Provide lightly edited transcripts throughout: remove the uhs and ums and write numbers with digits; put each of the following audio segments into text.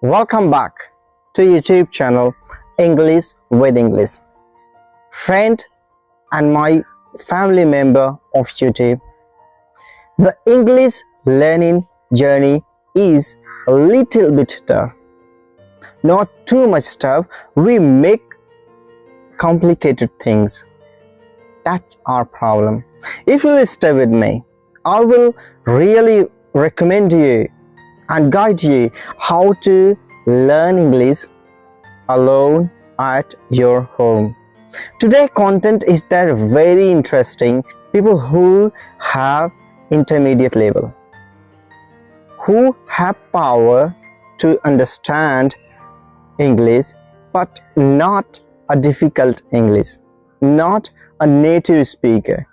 Welcome back to YouTube channel English with English. Friend and my family member of YouTube, the English learning journey is a little bit tough. Not too much tough. We make complicated things. That's our problem. If you will stay with me, I will really recommend you and guide you how to learn English alone at your home. Today content is that very interesting. People who have intermediate level, who have power to understand English, but not a difficult English, not a native speaker.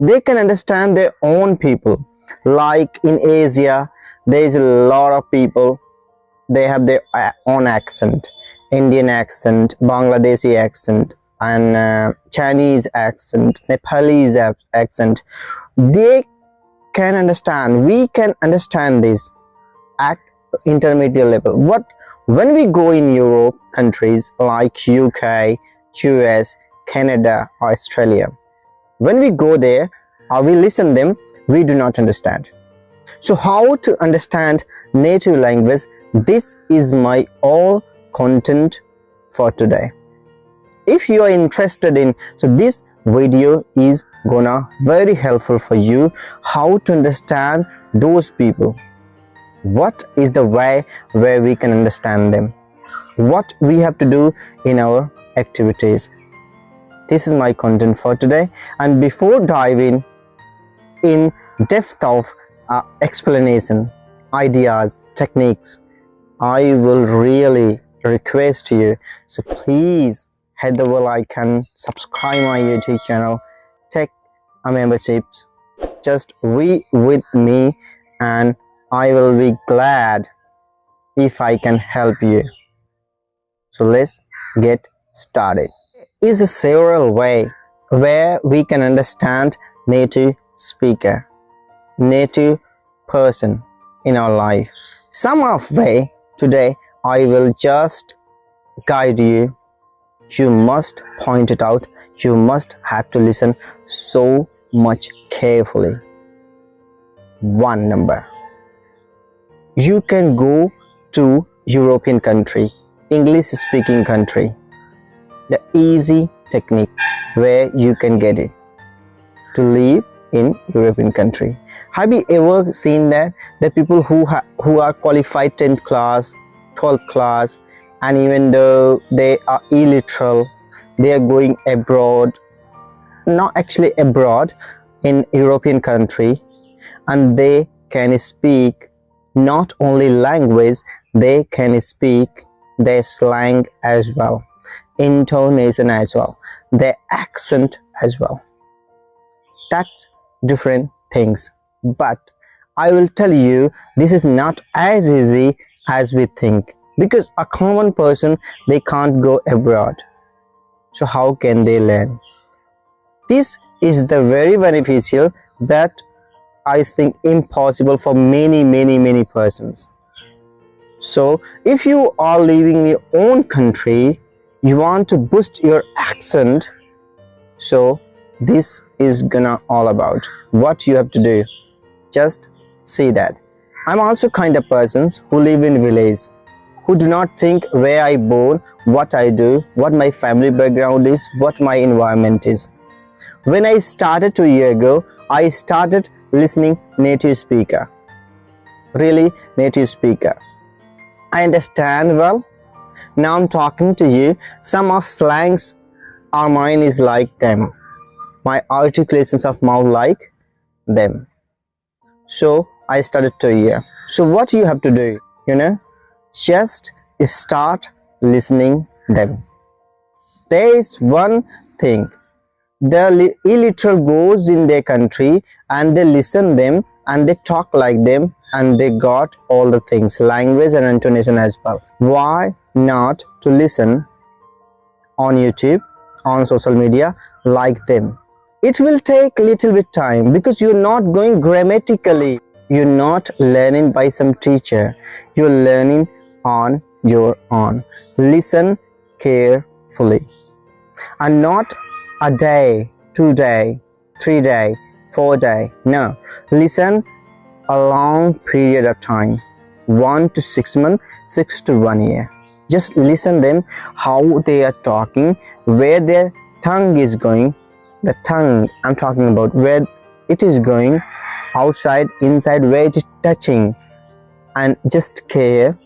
They can understand their own people. Like in Asia, there is a lot of people, they have their own accent, Indian accent, Bangladeshi accent, and Chinese accent, Nepalese accent. They can understand, we can understand this at intermediate level. But when we go in Europe countries like UK, US, Canada, or Australia, when we go there or we listen them, we do not understand. So how to understand native language? This is my all content for today. If you are interested in, so this video is gonna very helpful for you how to understand those people. What is the way where we can understand them? What we have to do in our activities. This is my content for today, and before diving in depth of explanation, ideas, techniques, I will really request you, so please hit the bell icon, subscribe my YouTube channel, take a membership, just be with me, and I will be glad if I can help you. So let's get started. There is a several way where we can understand native speaker, native person in our life. Some of way today I will just guide you. You must point it out. You must have to listen so much carefully. One number. You can go to European country, English speaking country. The easy technique where you can get it to live in European country. Have you ever seen that the people who are qualified 10th class, 12th class, and even though they are illiterate, they are going abroad, not actually abroad, in European country, and they can speak not only language, they can speak their slang as well, intonation as well, their accent as well. That's different things. But I will tell you, this is not as easy as we think, because a common person, they can't go abroad. So how can they learn? This is the very beneficial, but I think impossible for many persons. So if you are living in your own country, you want to boost your accent, so this is gonna all about what you have to do. Just see that. I'm also kind of persons who live in village, who do not think where I born, what I do, what my family background is, what my environment is. When I started 2 years ago, I started listening native speaker. Really native speaker. I understand well. Now I'm talking to you. Some of slangs are mine is like them. My articulations of mouth like them. So I started 2 years. So what you have to do, just start listening them. There is one thing. The illiterate goes in their country and they listen them and they talk like them and they got all the things, language and intonation as well. Why not to listen on YouTube, on social media like them? It will take little bit time because you're not going grammatically. You're not learning by some teacher. You're learning on your own. Listen carefully, and not a day, 2 day, 3 day, 4 day. No, listen a long period of time, 1 to 6 months, 6 to 1 year. Just listen them how they are talking, where their tongue is going. The tongue I'm talking about, where it is going, outside, inside, where it is touching, and just care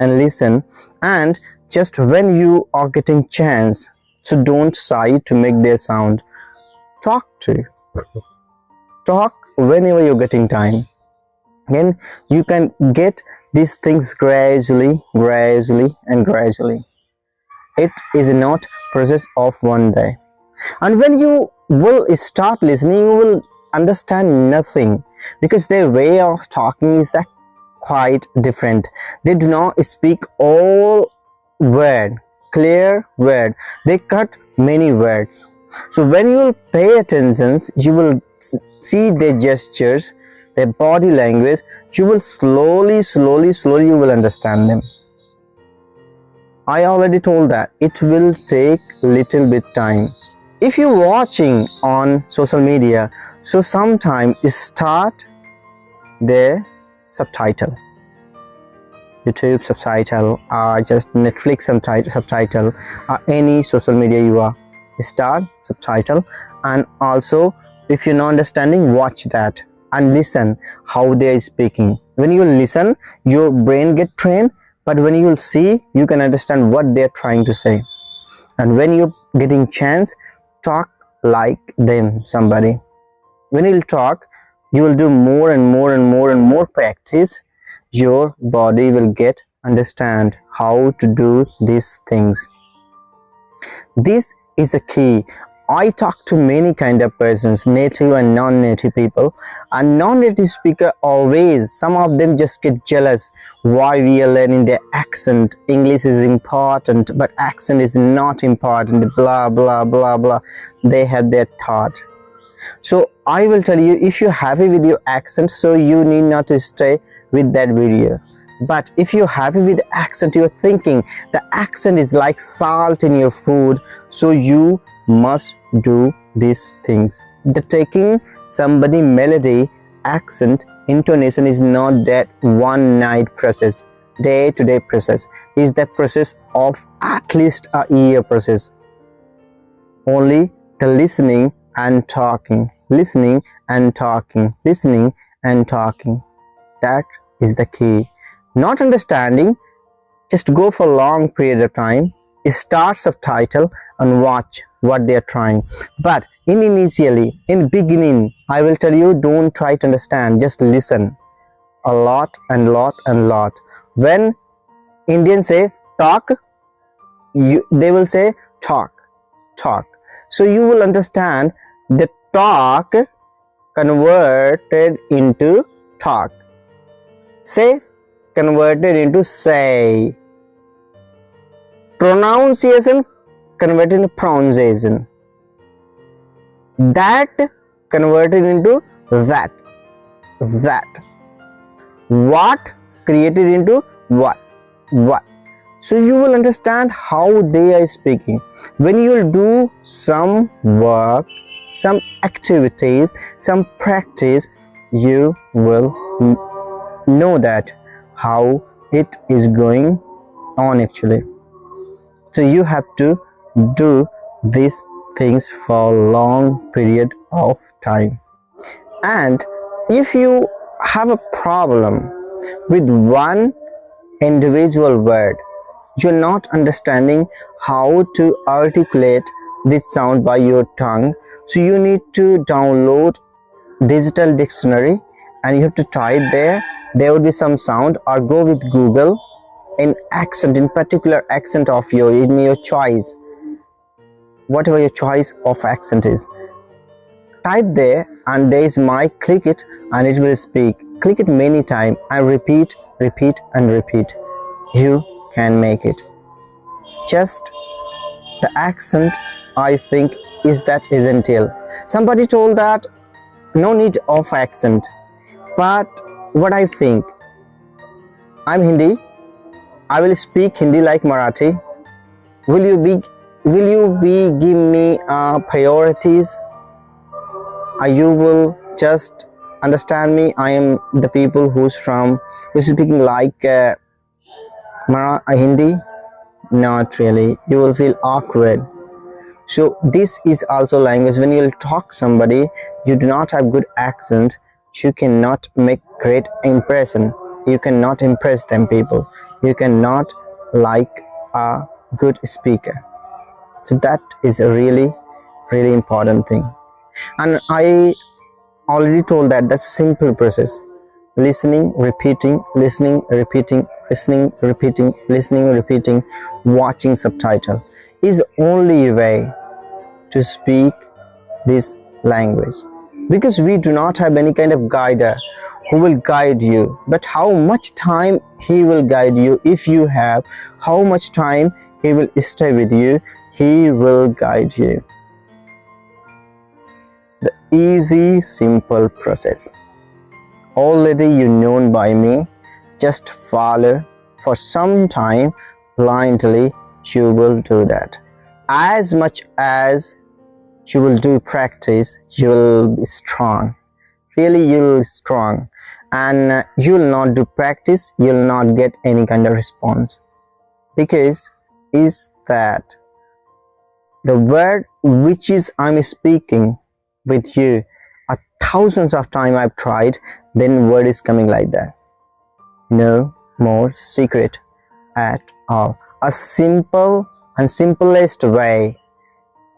and listen. And just when you are getting chance, so don't sigh to make their sound. Talk whenever you're getting time. Then you can get these things gradually and gradually. It is not process of one day. And when you will start listening, you will understand nothing, because their way of talking is that quite different. They do not speak all word, clear word. They cut many words. So when you will pay attention, you will see their gestures, their body language. You will slowly you will understand them. I already told that it will take little bit time. If you're watching on social media, so sometime you start their subtitle, YouTube subtitle, or just Netflix subtitle, or any social media you are, start subtitle. And also, if you're not understanding, watch that and listen how they are speaking. When you listen, your brain get trained, but when you see, you can understand what they're trying to say. And when you're getting chance, talk like them, somebody. When you'll talk, you will do more and more practice. Your body will get understand how to do these things. This is a key. I talk to many kind of persons, native and non-native people, and non-native speaker always, some of them just get jealous why we are learning their accent. English is important, but accent is not important, blah blah blah blah. They have their thought. So I will tell you, if you're happy with your accent, so you need not to stay with that video. But if you're happy with the accent, you're thinking the accent is like salt in your food, so you must do these things. The taking somebody melody, accent, intonation is not that one night process. Day-to-day process is the process of at least a year process. Only the listening and talking, listening and talking, listening and talking. That is the key. Not understanding, just go for a long period of time, start subtitle and watch what they are trying. But in beginning, I will tell you, don't try to understand, just listen a lot. When Indians say talk, they will say talk. So you will understand the talk converted into talk, say converted into say, pronunciation converted into pronunciation, that converted into that, what created into what. So you will understand how they are speaking. When you will do some work, some activities, some practice, you will know that how it is going on actually. So you have to do these things for a long period of time. And if you have a problem with one individual word, you're not understanding how to articulate this sound by your tongue, so you need to download digital dictionary and you have to type there would be some sound, or go with Google in accent, in particular accent of your choice, whatever your choice of accent is. Type there and there is mic, click it and it will speak. Click it many times and repeat. You can make it. Just the accent, I think, is that essential. Somebody told that no need of accent, but what I think, I'm Hindi, I will speak Hindi like Marathi. Will you be give me priorities? You will just understand me? I am the people who's speaking like Hindi. Not really. You will feel awkward. So this is also language. When you'll talk somebody, you do not have good accent, you cannot make great impression. You cannot impress them people. You cannot like a good speaker. So that is a really important thing. And I already told that's a simple process. Listening, repeating, listening, repeating, listening, repeating, listening, repeating, watching subtitle is only way to speak this language, because we do not have any kind of guider who will guide you. But how much time he will guide you? If you have how much time he will stay with you, he will guide you. The easy simple process already you known by me. Just follow for some time blindly. You will do that. As much as you will do practice, you will be strong. Really, you will be strong. And you will not do practice, you will not get any kind of response. Because is that the word which is I'm speaking with you, thousands of times I've tried, then word is coming like that. No more secret at all. A simple and simplest way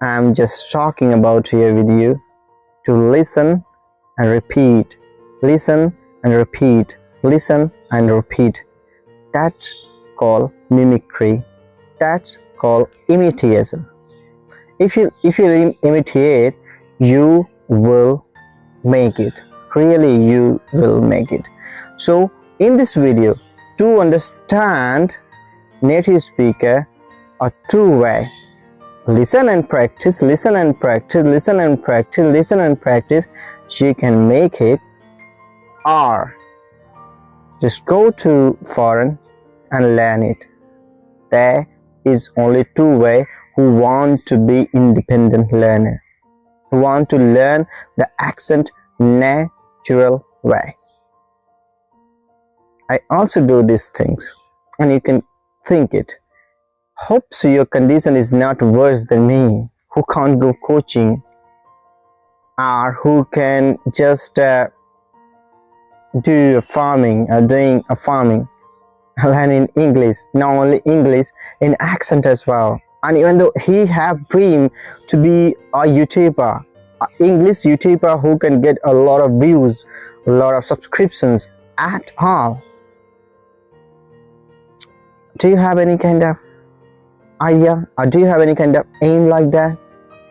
I'm just talking about here with you, to listen and repeat, listen and repeat, listen and repeat. That's called mimicry. That's called imitation. If you imitate, you will make it. Really, you will make it. So in this video, to understand native speaker, a two-way: listen and practice, listen and practice, listen and practice, listen and practice. You can make it. Or just go to foreign and learn it. There is only two way who want to be independent learner, who want to learn the accent natural way. I also do these things, and you can think it. Hope so your condition is not worse than me, who can't go coaching, or who can just do farming, or doing a farming, learning English, not only English, in accent as well. And even though he have dream to be a YouTuber, an English YouTuber who can get a lot of views, a lot of subscriptions at all. Do you have any kind of idea, or do you have any kind of aim like that?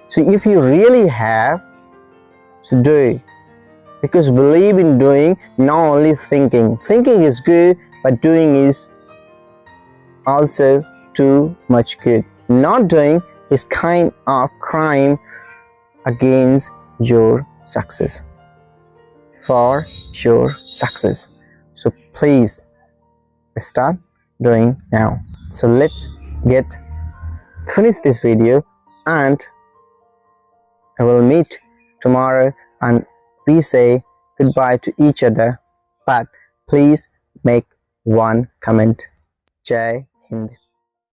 So if you really have, so do it. Because believe in doing, not only thinking. Thinking is good, but doing is also too much good. Not doing is kind of crime against your success, for your success. So please start doing now. So let's finish this video, and I will meet tomorrow, and we say goodbye to each other, but please make one comment. Jai Hind.